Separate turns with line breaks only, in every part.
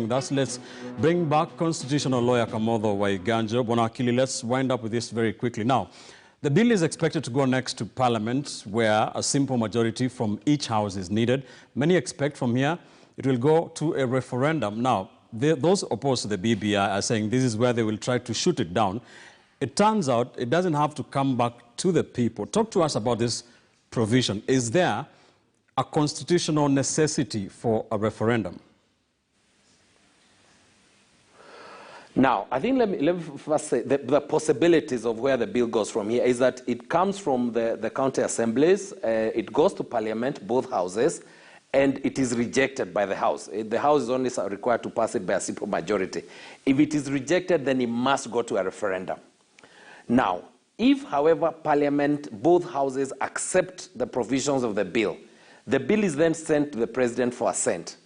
With us, let's bring back constitutional lawyer Kamotho Waiganjo. Bonakili, let's wind up with this very quickly. Now, the bill is expected to go next to Parliament, where a simple majority from each house is needed. Many expect from here it will go to a referendum. Now, those opposed to the BBI are saying this is where they will try to shoot it down. It turns out it doesn't have to come back to the people. Talk to us about this provision. Is there a constitutional necessity for a referendum?
Now, I think let me first say the possibilities of where the bill goes from here is that it comes from the county assemblies, it goes to Parliament, both houses, and it is rejected by the House. The House is only required to pass it by a simple majority. If it is rejected, then it must go to a referendum. Now, if, however, Parliament, both houses accept the provisions of the bill is then sent to the President for assent.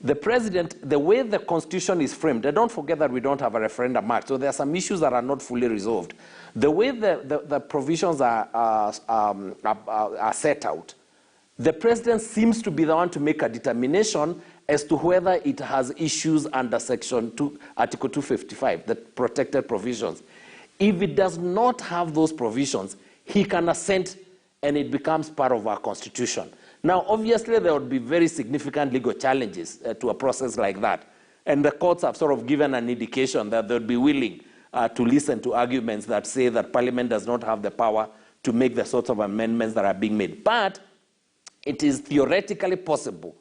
The President, the way the Constitution is framed, and don't forget that we don't have a referendum act, so there are some issues that are not fully resolved. The way the provisions are set out, the President seems to be the one to make a determination as to whether it has issues under Article 255, the protected provisions. If it does not have those provisions, he can assent and it becomes part of our Constitution. Now, obviously, there would be very significant legal challenges to a process like that. And the courts have sort of given an indication that they would be willing to listen to arguments that say that Parliament does not have the power to make the sorts of amendments that are being made. But it is theoretically possible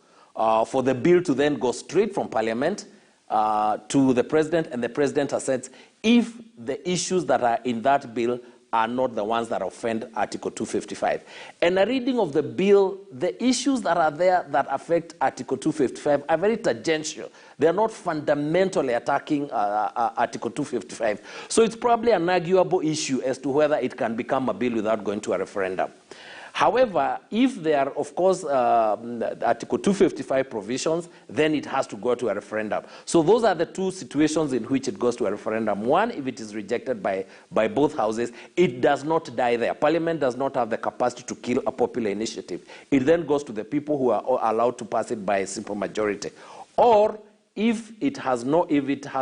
for the bill to then go straight from Parliament to the President, and the President assents if the issues that are in that bill are not the ones that offend Article 255. And a reading of the bill, the issues that are there that affect Article 255 are very tangential. They are not fundamentally attacking Article 255. So it's probably an arguable issue as to whether it can become a bill without going to a referendum. However, if there are, of course, Article 255 provisions, then it has to go to a referendum. So those are the two situations in which it goes to a referendum. One, if it is rejected by both houses, it does not die there. Parliament does not have the capacity to kill a popular initiative. It then goes to the people who are allowed to pass it by a simple majority. Or if it has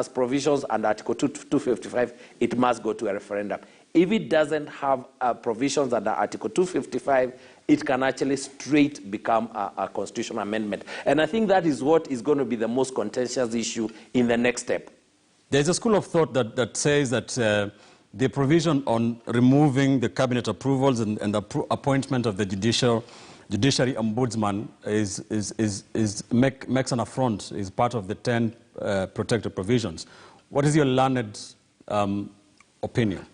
provisions under Article 255, it must go to a referendum. If it doesn't have provisions under Article 255, it can actually straight become a constitutional amendment. And I think that is what is going to be the most contentious issue in the next step.
There's a school of thought that says that the provision on removing the cabinet approvals and the appointment of the judiciary ombudsman makes an affront, is part of the 10 protected provisions. What is your learned opinion?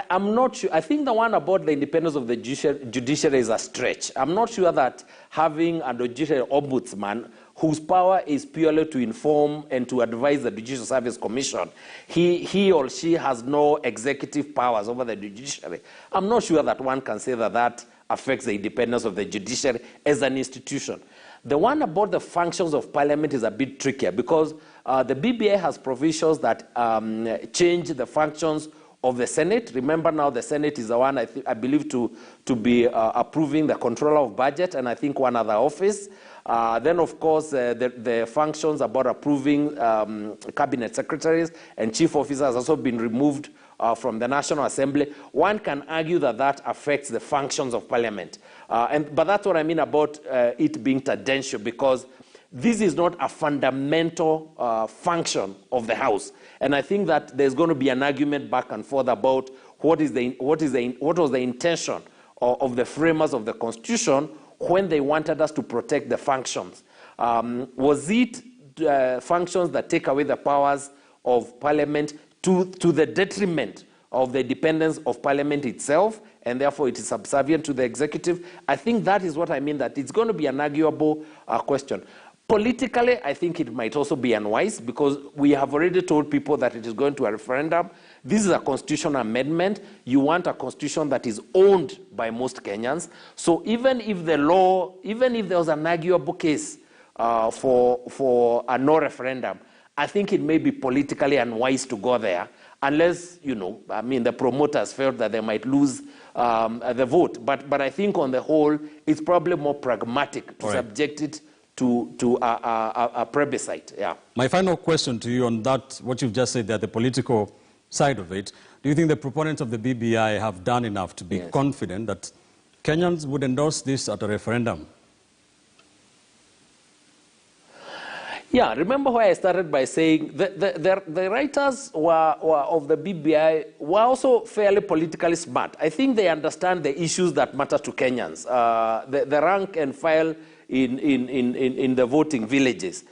I'm not sure. I think the one about the independence of the judiciary is a stretch. I'm not sure that having a judiciary ombudsman whose power is purely to inform and to advise the Judicial Service Commission, he or she has no executive powers over the judiciary. I'm not sure that one can say that that affects the independence of the judiciary as an institution. The one about the functions of Parliament is a bit trickier because the BBI has provisions that change the functions of the Senate. Remember now the Senate is the one I believe to be approving the controller of budget and I think one other office. Then of course the functions about approving cabinet secretaries and chief officers has also been removed from the National Assembly. One can argue that that affects the functions of Parliament. But that's what I mean about it being tangential, because this is not a fundamental function of the House. And I think that there's going to be an argument back and forth about what was the intention of the framers of the Constitution when they wanted us to protect the functions. Was it functions that take away the powers of Parliament to the detriment of the independence of Parliament itself, and therefore it is subservient to the executive? I think that is what I mean, that it's going to be an arguable question. Politically, I think it might also be unwise because we have already told people that it is going to a referendum. This is a constitutional amendment. You want a constitution that is owned by most Kenyans. So even if the law, even if there was an arguable case for a no referendum, I think it may be politically unwise to go there unless, you know, I mean, the promoters felt that they might lose the vote. But I think on the whole, it's probably more pragmatic to subject it to a plebiscite. Yeah.
My final question to you on that, what you've just said there, the political side of it, do you think the proponents of the BBI have done enough to be confident that Kenyans would endorse this at a referendum?
Yeah, remember where I started by saying the writers of the BBI were also fairly politically smart. I think they understand the issues that matter to Kenyans, the rank and file in the voting villages.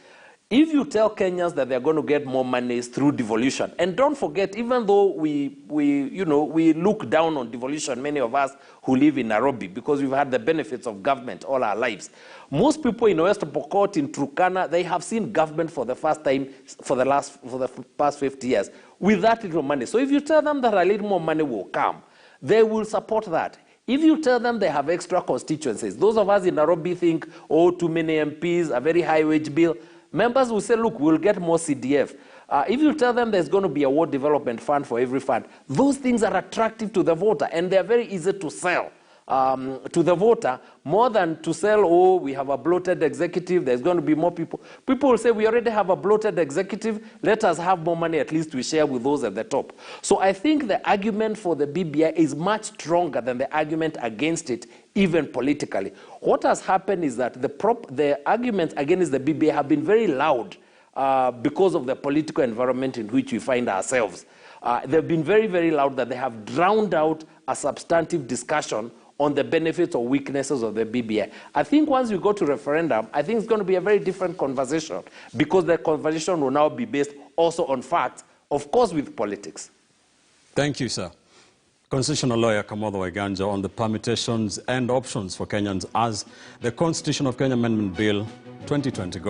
If you tell Kenyans that they're going to get more money through devolution, and don't forget, even though we look down on devolution, many of us who live in Nairobi, because we've had the benefits of government all our lives, most people in West Pokot, in Turkana, they have seen government for the first time for the past 50 years with that little money. So if you tell them that a little more money will come, they will support that. If you tell them they have extra constituencies, those of us in Nairobi think, oh, too many MPs, a very high wage bill, members will say, look, we'll get more CDF. If you tell them there's going to be a ward development fund for every fund, those things are attractive to the voter, and they're very easy to sell to the voter, more than to sell, oh, we have a bloated executive, there's going to be more people. People will say, we already have a bloated executive, let us have more money, at least we share with those at the top. So I think the argument for the BBI is much stronger than the argument against it, even politically. What has happened is that the arguments against the BBI have been very loud because of the political environment in which we find ourselves. They've been very, very loud that they have drowned out a substantive discussion on the benefits or weaknesses of the BBI. I think once you go to referendum, I think it's going to be a very different conversation, because the conversation will now be based also on facts, of course with politics.
Thank you, sir. Constitutional lawyer Kamotho Waiganjo on the permutations and options for Kenyans as the Constitution of Kenya Amendment Bill 2020 goes.